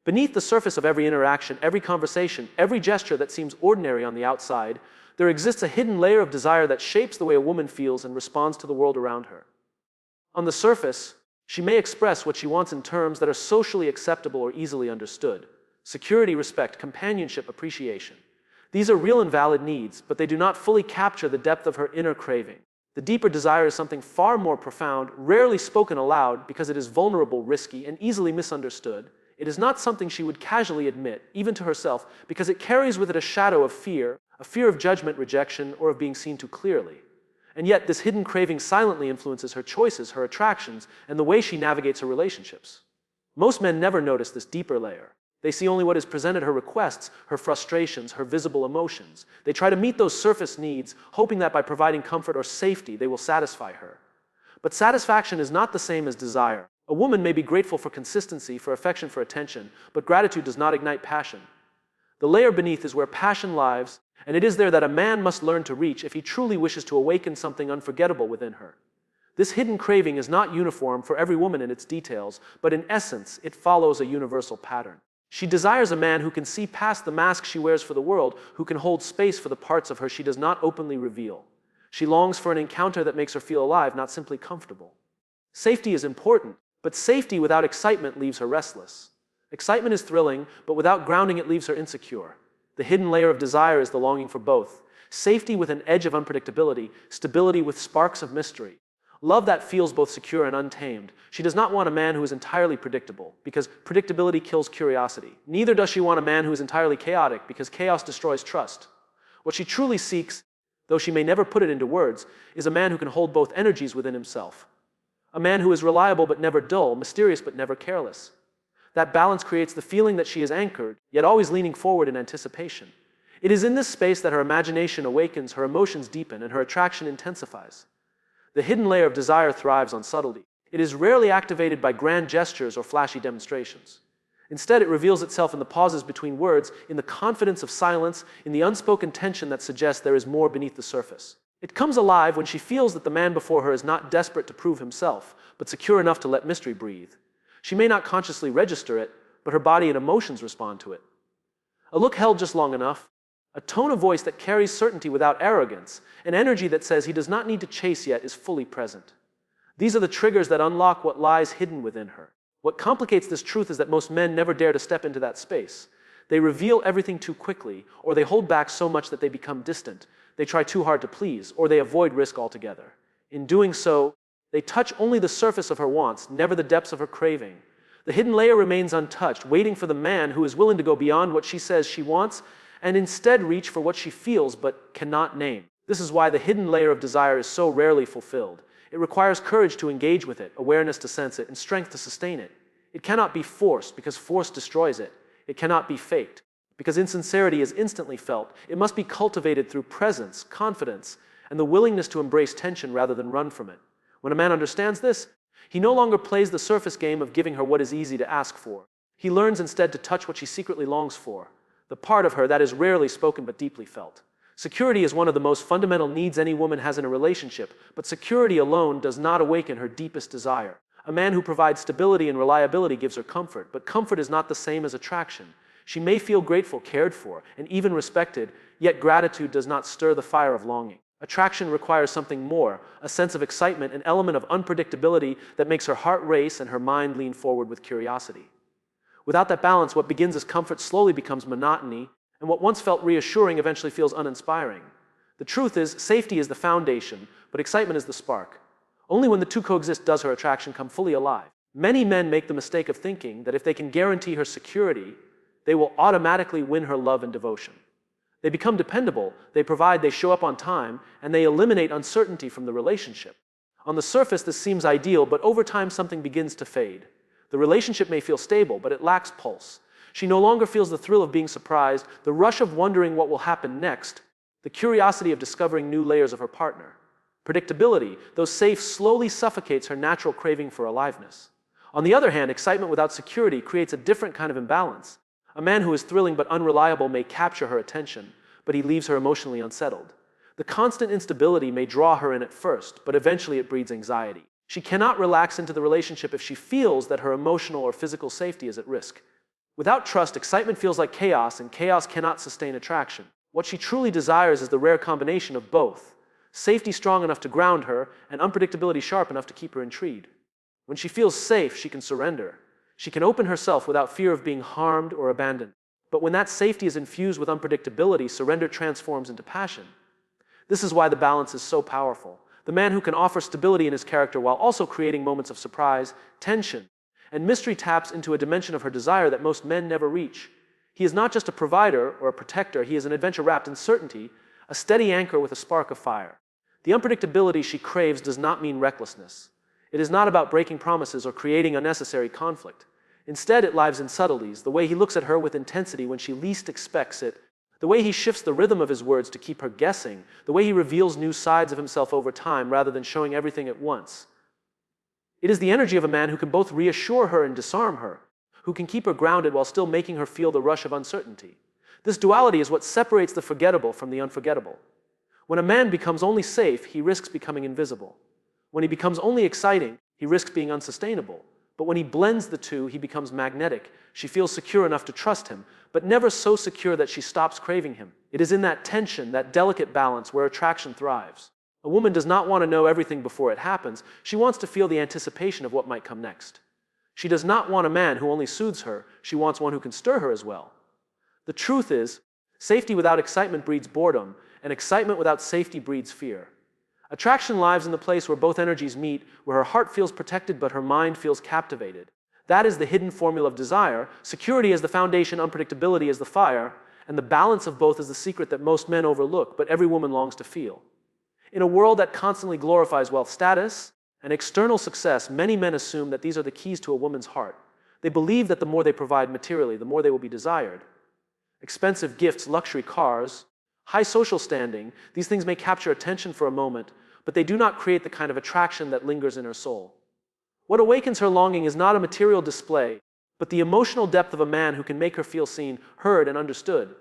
Beneath the surface of every interaction, every conversation, every gesture that seems ordinary on the outside, there exists a hidden layer of desire that shapes the way a woman feels and responds to the world around her. On the surface, she may express what she wants in terms that are socially acceptable or easily understood: security, respect, companionship, appreciation. These are real and valid needs, but they do not fully capture the depth of her inner craving. The deeper desire is something far more profound, rarely spoken aloud because it is vulnerable, risky, and easily misunderstood. It is not something she would casually admit, even to herself, because it carries with it a shadow of fear, a fear of judgment, rejection, or of being seen too clearly. And yet, this hidden craving silently influences her choices, her attractions, and the way she navigates her relationships. Most men never notice this deeper layer. They see only what is presented: her requests, her frustrations, her visible emotions. They try to meet those surface needs, hoping that by providing comfort or safety, they will satisfy her. But satisfaction is not the same as desire. A woman may be grateful for consistency, for affection, for attention, but gratitude does not ignite passion. The layer beneath is where passion lives, and it is there that a man must learn to reach if he truly wishes to awaken something unforgettable within her. This hidden craving is not uniform for every woman in its details, but in essence, it follows a universal pattern. She desires a man who can see past the mask she wears for the world, who can hold space for the parts of her she does not openly reveal. She longs for an encounter that makes her feel alive, not simply comfortable. Safety is important, but safety without excitement leaves her restless. Excitement is thrilling, but without grounding it leaves her insecure. The hidden layer of desire is the longing for both: safety with an edge of unpredictability, stability with sparks of mystery. Love that feels both secure and untamed. She does not want a man who is entirely predictable, because predictability kills curiosity. Neither does she want a man who is entirely chaotic, because chaos destroys trust. What she truly seeks, though she may never put it into words, is a man who can hold both energies within himself. A man who is reliable but never dull, mysterious but never careless. That balance creates the feeling that she is anchored, yet always leaning forward in anticipation. It is in this space that her imagination awakens, her emotions deepen, and her attraction intensifies. The hidden layer of desire thrives on subtlety. It is rarely activated by grand gestures or flashy demonstrations. Instead, it reveals itself in the pauses between words, in the confidence of silence, in the unspoken tension that suggests there is more beneath the surface. It comes alive when she feels that the man before her is not desperate to prove himself, but secure enough to let mystery breathe. She may not consciously register it, but her body and emotions respond to it. A look held just long enough, a tone of voice that carries certainty without arrogance, an energy that says he does not need to chase yet is fully present. These are the triggers that unlock what lies hidden within her. What complicates this truth is that most men never dare to step into that space. They reveal everything too quickly, or they hold back so much that they become distant. They try too hard to please, or they avoid risk altogether. In doing so, they touch only the surface of her wants, never the depths of her craving. The hidden layer remains untouched, waiting for the man who is willing to go beyond what she says she wants and instead reach for what she feels but cannot name. This is why the hidden layer of desire is so rarely fulfilled. It requires courage to engage with it, awareness to sense it, and strength to sustain it. It cannot be forced, because force destroys it. It cannot be faked, because insincerity is instantly felt. It must be cultivated through presence, confidence, and the willingness to embrace tension rather than run from it. When a man understands this, he no longer plays the surface game of giving her what is easy to ask for. He learns instead to touch what she secretly longs for, the part of her that is rarely spoken but deeply felt. Security is one of the most fundamental needs any woman has in a relationship, but security alone does not awaken her deepest desire. A man who provides stability and reliability gives her comfort, but comfort is not the same as attraction. She may feel grateful, cared for, and even respected, yet gratitude does not stir the fire of longing. Attraction requires something more, a sense of excitement, an element of unpredictability that makes her heart race and her mind lean forward with curiosity. Without that balance, what begins as comfort slowly becomes monotony, and what once felt reassuring eventually feels uninspiring. The truth is, safety is the foundation, but excitement is the spark. Only when the two coexist does her attraction come fully alive. Many men make the mistake of thinking that if they can guarantee her security, they will automatically win her love and devotion. They become dependable, they provide, they show up on time, and they eliminate uncertainty from the relationship. On the surface, this seems ideal, but over time something begins to fade. The relationship may feel stable, but it lacks pulse. She no longer feels the thrill of being surprised, the rush of wondering what will happen next, the curiosity of discovering new layers of her partner. Predictability, though safe, slowly suffocates her natural craving for aliveness. On the other hand, excitement without security creates a different kind of imbalance. A man who is thrilling but unreliable may capture her attention, but he leaves her emotionally unsettled. The constant instability may draw her in at first, but eventually it breeds anxiety. She cannot relax into the relationship if she feels that her emotional or physical safety is at risk. Without trust, excitement feels like chaos, and chaos cannot sustain attraction. What she truly desires is the rare combination of both: safety strong enough to ground her, and unpredictability sharp enough to keep her intrigued. When she feels safe, she can surrender. She can open herself without fear of being harmed or abandoned. But when that safety is infused with unpredictability, surrender transforms into passion. This is why the balance is so powerful. The man who can offer stability in his character while also creating moments of surprise, tension, and mystery taps into a dimension of her desire that most men never reach. He is not just a provider or a protector, he is an adventure wrapped in certainty, a steady anchor with a spark of fire. The unpredictability she craves does not mean recklessness. It is not about breaking promises or creating unnecessary conflict. Instead, it lies in subtleties, the way he looks at her with intensity when she least expects it, the way he shifts the rhythm of his words to keep her guessing, the way he reveals new sides of himself over time rather than showing everything at once. It is the energy of a man who can both reassure her and disarm her, who can keep her grounded while still making her feel the rush of uncertainty. This duality is what separates the forgettable from the unforgettable. When a man becomes only safe, he risks becoming invisible. When he becomes only exciting, he risks being unsustainable. But when he blends the two, he becomes magnetic. She feels secure enough to trust him, but never so secure that she stops craving him. It is in that tension, that delicate balance, where attraction thrives. A woman does not want to know everything before it happens. She wants to feel the anticipation of what might come next. She does not want a man who only soothes her. She wants one who can stir her as well. The truth is, safety without excitement breeds boredom, and excitement without safety breeds fear. Attraction lives in the place where both energies meet, where her heart feels protected but her mind feels captivated. That is the hidden formula of desire. Security as the foundation, unpredictability as the fire, and the balance of both is the secret that most men overlook, but every woman longs to feel. In a world that constantly glorifies wealth, status, and external success, many men assume that these are the keys to a woman's heart. They believe that the more they provide materially, the more they will be desired. Expensive gifts, luxury cars, high social standing, these things may capture attention for a moment, but they do not create the kind of attraction that lingers in her soul. What awakens her longing is not a material display, but the emotional depth of a man who can make her feel seen, heard, and understood.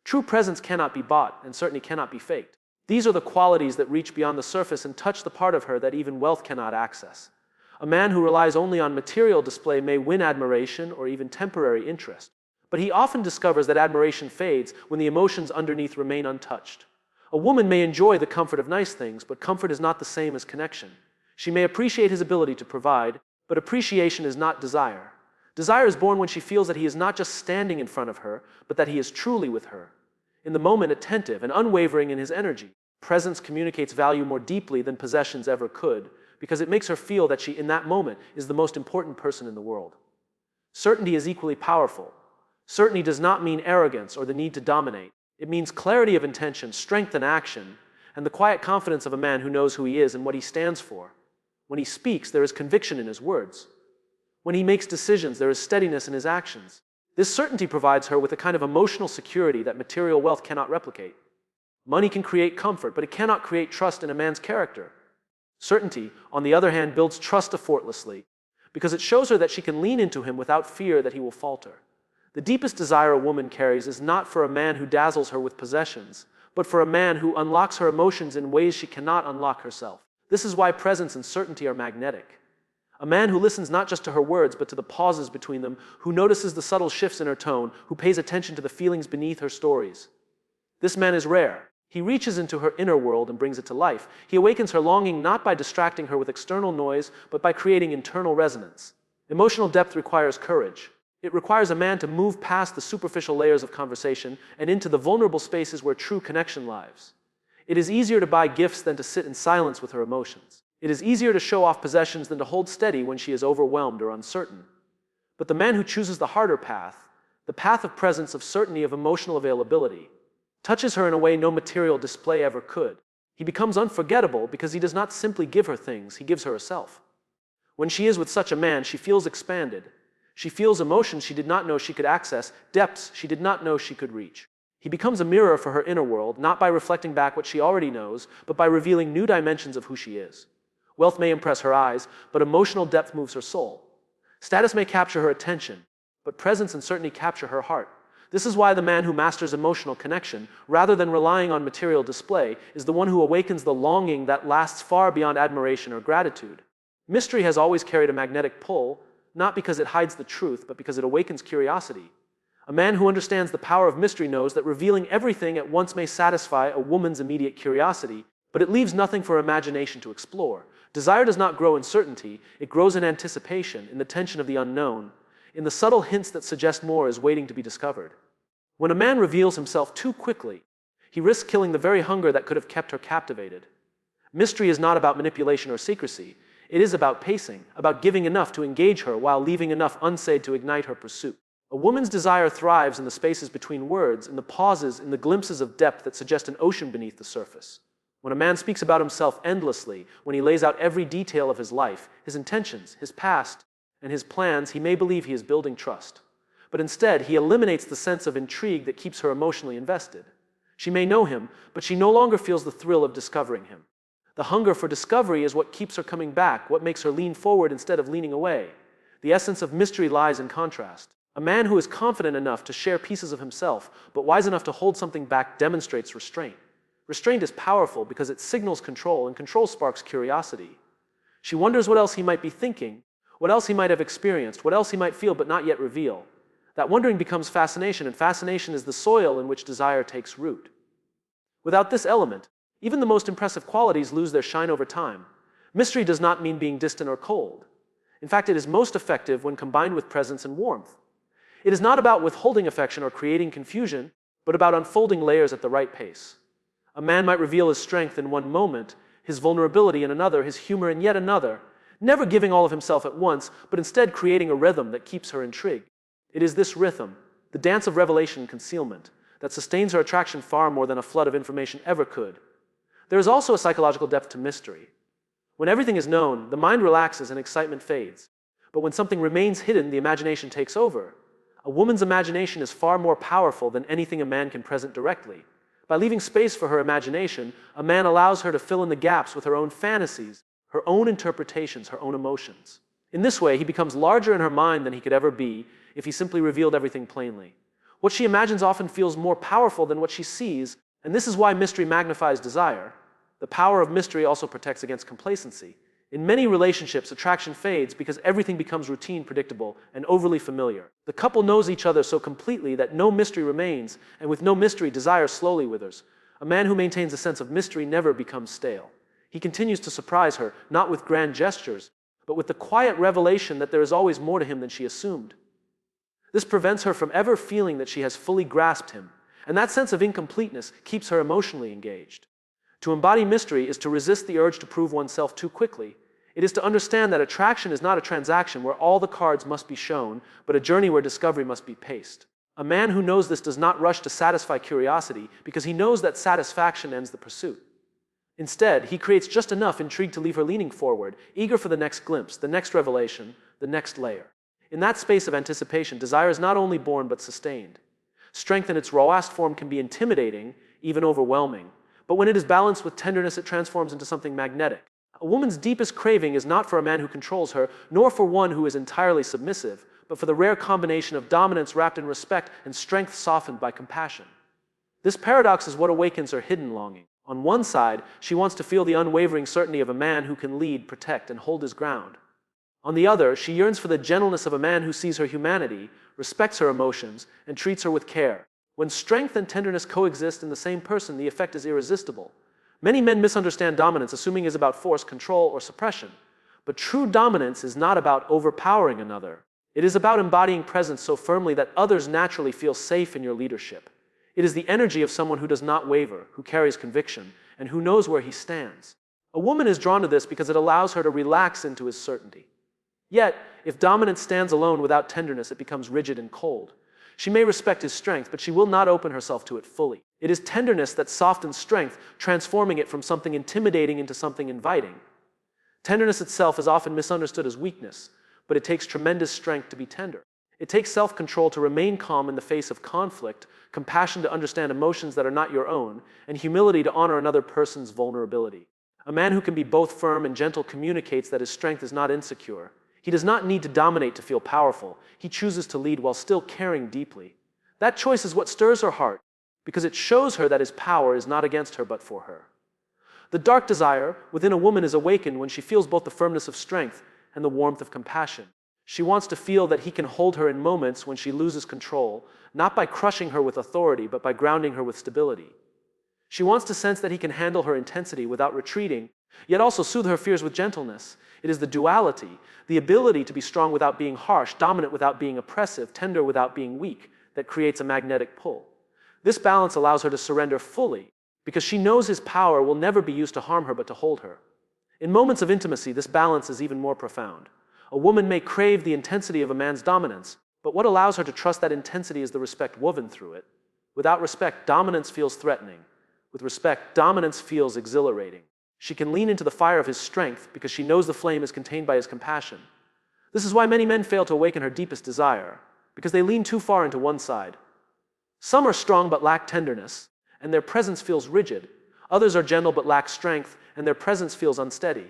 True presence cannot be bought, and certainly cannot be faked. These are the qualities that reach beyond the surface and touch the part of her that even wealth cannot access. A man who relies only on material display may win admiration or even temporary interest, but he often discovers that admiration fades when the emotions underneath remain untouched. A woman may enjoy the comfort of nice things, but comfort is not the same as connection. She may appreciate his ability to provide, but appreciation is not desire. Desire is born when she feels that he is not just standing in front of her, but that he is truly with her. In the moment, attentive and unwavering in his energy, presence communicates value more deeply than possessions ever could, because it makes her feel that she, in that moment, is the most important person in the world. Certainty is equally powerful. Certainty does not mean arrogance or the need to dominate. It means clarity of intention, strength in action, and the quiet confidence of a man who knows who he is and what he stands for. When he speaks, there is conviction in his words. When he makes decisions, there is steadiness in his actions. This certainty provides her with a kind of emotional security that material wealth cannot replicate. Money can create comfort, but it cannot create trust in a man's character. Certainty, on the other hand, builds trust effortlessly, because it shows her that she can lean into him without fear that he will falter. The deepest desire a woman carries is not for a man who dazzles her with possessions, but for a man who unlocks her emotions in ways she cannot unlock herself. This is why presence and certainty are magnetic. A man who listens not just to her words, but to the pauses between them, who notices the subtle shifts in her tone, who pays attention to the feelings beneath her stories. This man is rare. He reaches into her inner world and brings it to life. He awakens her longing not by distracting her with external noise, but by creating internal resonance. Emotional depth requires courage. It requires a man to move past the superficial layers of conversation and into the vulnerable spaces where true connection lies. It is easier to buy gifts than to sit in silence with her emotions. It is easier to show off possessions than to hold steady when she is overwhelmed or uncertain. But the man who chooses the harder path, the path of presence, of certainty, of emotional availability, touches her in a way no material display ever could. He becomes unforgettable because he does not simply give her things, he gives her herself. When she is with such a man, she feels expanded. She feels emotions she did not know she could access, depths she did not know she could reach. He becomes a mirror for her inner world, not by reflecting back what she already knows, but by revealing new dimensions of who she is. Wealth may impress her eyes, but emotional depth moves her soul. Status may capture her attention, but presence and certainty capture her heart. This is why the man who masters emotional connection, rather than relying on material display, is the one who awakens the longing that lasts far beyond admiration or gratitude. Mystery has always carried a magnetic pull, not because it hides the truth, but because it awakens curiosity. A man who understands the power of mystery knows that revealing everything at once may satisfy a woman's immediate curiosity, but it leaves nothing for imagination to explore. Desire does not grow in certainty, it grows in anticipation, in the tension of the unknown, in the subtle hints that suggest more is waiting to be discovered. When a man reveals himself too quickly, he risks killing the very hunger that could have kept her captivated. Mystery is not about manipulation or secrecy. It is about pacing, about giving enough to engage her while leaving enough unsaid to ignite her pursuit. A woman's desire thrives in the spaces between words, in the pauses, in the glimpses of depth that suggest an ocean beneath the surface. When a man speaks about himself endlessly, when he lays out every detail of his life, his intentions, his past, and his plans, he may believe he is building trust. But instead, he eliminates the sense of intrigue that keeps her emotionally invested. She may know him, but she no longer feels the thrill of discovering him. The hunger for discovery is what keeps her coming back, what makes her lean forward instead of leaning away. The essence of mystery lies in contrast. A man who is confident enough to share pieces of himself, but wise enough to hold something back, demonstrates restraint. Restraint is powerful because it signals control, and control sparks curiosity. She wonders what else he might be thinking, what else he might have experienced, what else he might feel but not yet reveal. That wondering becomes fascination, and fascination is the soil in which desire takes root. Without this element, even the most impressive qualities lose their shine over time. Mystery does not mean being distant or cold. In fact, it is most effective when combined with presence and warmth. It is not about withholding affection or creating confusion, but about unfolding layers at the right pace. A man might reveal his strength in one moment, his vulnerability in another, his humor in yet another, never giving all of himself at once, but instead creating a rhythm that keeps her intrigued. It is this rhythm, the dance of revelation and concealment, that sustains her attraction far more than a flood of information ever could. There is also a psychological depth to mystery. When everything is known, the mind relaxes and excitement fades. But when something remains hidden, the imagination takes over. A woman's imagination is far more powerful than anything a man can present directly. By leaving space for her imagination, a man allows her to fill in the gaps with her own fantasies, her own interpretations, her own emotions. In this way, he becomes larger in her mind than he could ever be if he simply revealed everything plainly. What she imagines often feels more powerful than what she sees, and this is why mystery magnifies desire. The power of mystery also protects against complacency. In many relationships, attraction fades because everything becomes routine, predictable, and overly familiar. The couple knows each other so completely that no mystery remains, and with no mystery, desire slowly withers. A man who maintains a sense of mystery never becomes stale. He continues to surprise her, not with grand gestures, but with the quiet revelation that there is always more to him than she assumed. This prevents her from ever feeling that she has fully grasped him, and that sense of incompleteness keeps her emotionally engaged. To embody mystery is to resist the urge to prove oneself too quickly. It is to understand that attraction is not a transaction where all the cards must be shown, but a journey where discovery must be paced. A man who knows this does not rush to satisfy curiosity because he knows that satisfaction ends the pursuit. Instead, he creates just enough intrigue to leave her leaning forward, eager for the next glimpse, the next revelation, the next layer. In that space of anticipation, desire is not only born but sustained. Strength in its rawest form can be intimidating, even overwhelming. But when it is balanced with tenderness, it transforms into something magnetic. A woman's deepest craving is not for a man who controls her, nor for one who is entirely submissive, but for the rare combination of dominance wrapped in respect and strength softened by compassion. This paradox is what awakens her hidden longing. On one side, she wants to feel the unwavering certainty of a man who can lead, protect, and hold his ground. On the other, she yearns for the gentleness of a man who sees her humanity, respects her emotions, and treats her with care. When strength and tenderness coexist in the same person, the effect is irresistible. Many men misunderstand dominance, assuming it is about force, control, or suppression. But true dominance is not about overpowering another. It is about embodying presence so firmly that others naturally feel safe in your leadership. It is the energy of someone who does not waver, who carries conviction, and who knows where he stands. A woman is drawn to this because it allows her to relax into his certainty. Yet, if dominance stands alone without tenderness, it becomes rigid and cold. She may respect his strength, but she will not open herself to it fully. It is tenderness that softens strength, transforming it from something intimidating into something inviting. Tenderness itself is often misunderstood as weakness, but it takes tremendous strength to be tender. It takes self-control to remain calm in the face of conflict, compassion to understand emotions that are not your own, and humility to honor another person's vulnerability. A man who can be both firm and gentle communicates that his strength is not insecure. He does not need to dominate to feel powerful. He chooses to lead while still caring deeply. That choice is what stirs her heart, because it shows her that his power is not against her but for her. The dark desire within a woman is awakened when she feels both the firmness of strength and the warmth of compassion. She wants to feel that he can hold her in moments when she loses control, not by crushing her with authority, but by grounding her with stability. She wants to sense that he can handle her intensity without retreating, yet also soothe her fears with gentleness. It is the duality, the ability to be strong without being harsh, dominant without being oppressive, tender without being weak, that creates a magnetic pull. This balance allows her to surrender fully, because she knows his power will never be used to harm her but to hold her. In moments of intimacy, this balance is even more profound. A woman may crave the intensity of a man's dominance, but what allows her to trust that intensity is the respect woven through it. Without respect, dominance feels threatening. With respect, dominance feels exhilarating. She can lean into the fire of his strength because she knows the flame is contained by his compassion. This is why many men fail to awaken her deepest desire, because they lean too far into one side. Some are strong but lack tenderness, and their presence feels rigid. Others are gentle but lack strength, and their presence feels unsteady.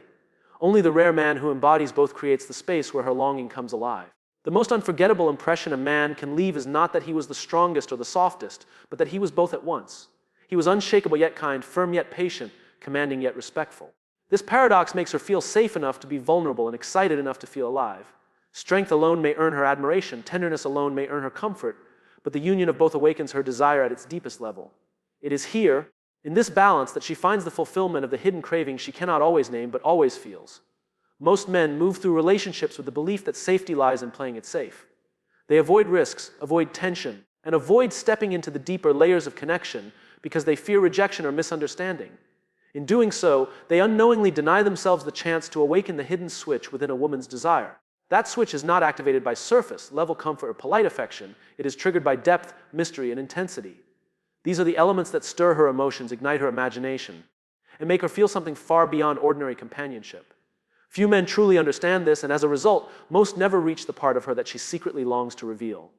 Only the rare man who embodies both creates the space where her longing comes alive. The most unforgettable impression a man can leave is not that he was the strongest or the softest, but that he was both at once. He was unshakable yet kind, firm yet patient, commanding yet respectful. This paradox makes her feel safe enough to be vulnerable and excited enough to feel alive. Strength alone may earn her admiration, tenderness alone may earn her comfort, but the union of both awakens her desire at its deepest level. It is here, in this balance, that she finds the fulfillment of the hidden cravings she cannot always name but always feels. Most men move through relationships with the belief that safety lies in playing it safe. They avoid risks, avoid tension, and avoid stepping into the deeper layers of connection because they fear rejection or misunderstanding. In doing so, they unknowingly deny themselves the chance to awaken the hidden switch within a woman's desire. That switch is not activated by surface, level comfort, or polite affection. It is triggered by depth, mystery, and intensity. These are the elements that stir her emotions, ignite her imagination, and make her feel something far beyond ordinary companionship. Few men truly understand this, and as a result, most never reach the part of her that she secretly longs to reveal.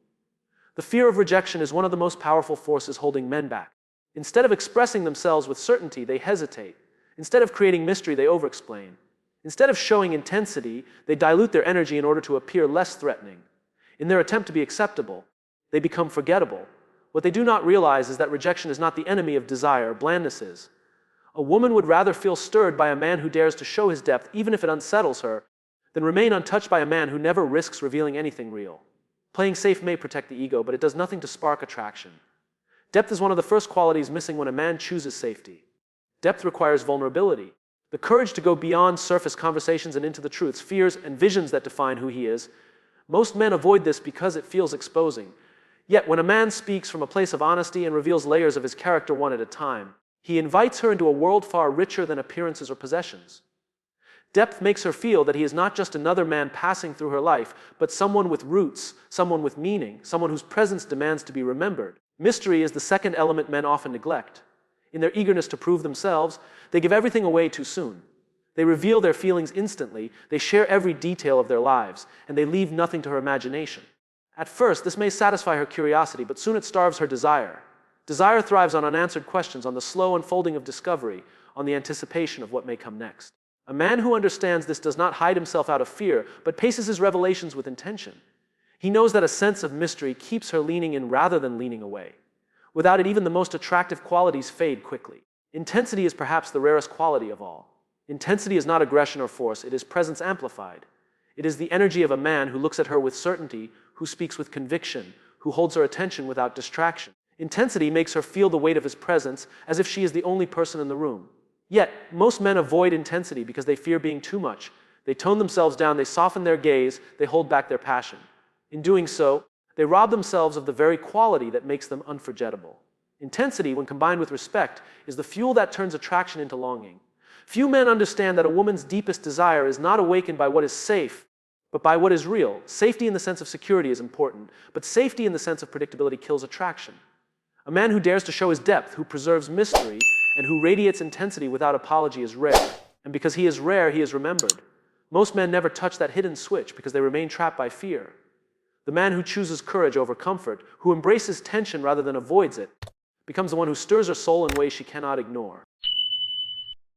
The fear of rejection is one of the most powerful forces holding men back. Instead of expressing themselves with certainty, they hesitate. Instead of creating mystery, they overexplain. Instead of showing intensity, they dilute their energy in order to appear less threatening. In their attempt to be acceptable, they become forgettable. What they do not realize is that rejection is not the enemy of desire, blandness is. A woman would rather feel stirred by a man who dares to show his depth, even if it unsettles her, than remain untouched by a man who never risks revealing anything real. Playing safe may protect the ego, but it does nothing to spark attraction. Depth is one of the first qualities missing when a man chooses safety. Depth requires vulnerability, the courage to go beyond surface conversations and into the truths, fears, and visions that define who he is. Most men avoid this because it feels exposing. Yet when a man speaks from a place of honesty and reveals layers of his character one at a time, he invites her into a world far richer than appearances or possessions. Depth makes her feel that he is not just another man passing through her life, but someone with roots, someone with meaning, someone whose presence demands to be remembered. Mystery is the second element men often neglect. In their eagerness to prove themselves, they give everything away too soon. They reveal their feelings instantly, they share every detail of their lives, and they leave nothing to her imagination. At first, this may satisfy her curiosity, but soon it starves her desire. Desire thrives on unanswered questions, on the slow unfolding of discovery, on the anticipation of what may come next. A man who understands this does not hide himself out of fear, but paces his revelations with intention. He knows that a sense of mystery keeps her leaning in rather than leaning away. Without it, even the most attractive qualities fade quickly. Intensity is perhaps the rarest quality of all. Intensity is not aggression or force, it is presence amplified. It is the energy of a man who looks at her with certainty, who speaks with conviction, who holds her attention without distraction. Intensity makes her feel the weight of his presence as if she is the only person in the room. Yet, most men avoid intensity because they fear being too much. They tone themselves down, they soften their gaze, they hold back their passion. In doing so, they rob themselves of the very quality that makes them unforgettable. Intensity, when combined with respect, is the fuel that turns attraction into longing. Few men understand that a woman's deepest desire is not awakened by what is safe, but by what is real. Safety in the sense of security is important, but safety in the sense of predictability kills attraction. A man who dares to show his depth, who preserves mystery, and who radiates intensity without apology is rare. And because he is rare, he is remembered. Most men never touch that hidden switch because they remain trapped by fear. The man who chooses courage over comfort, who embraces tension rather than avoids it, becomes the one who stirs her soul in ways she cannot ignore.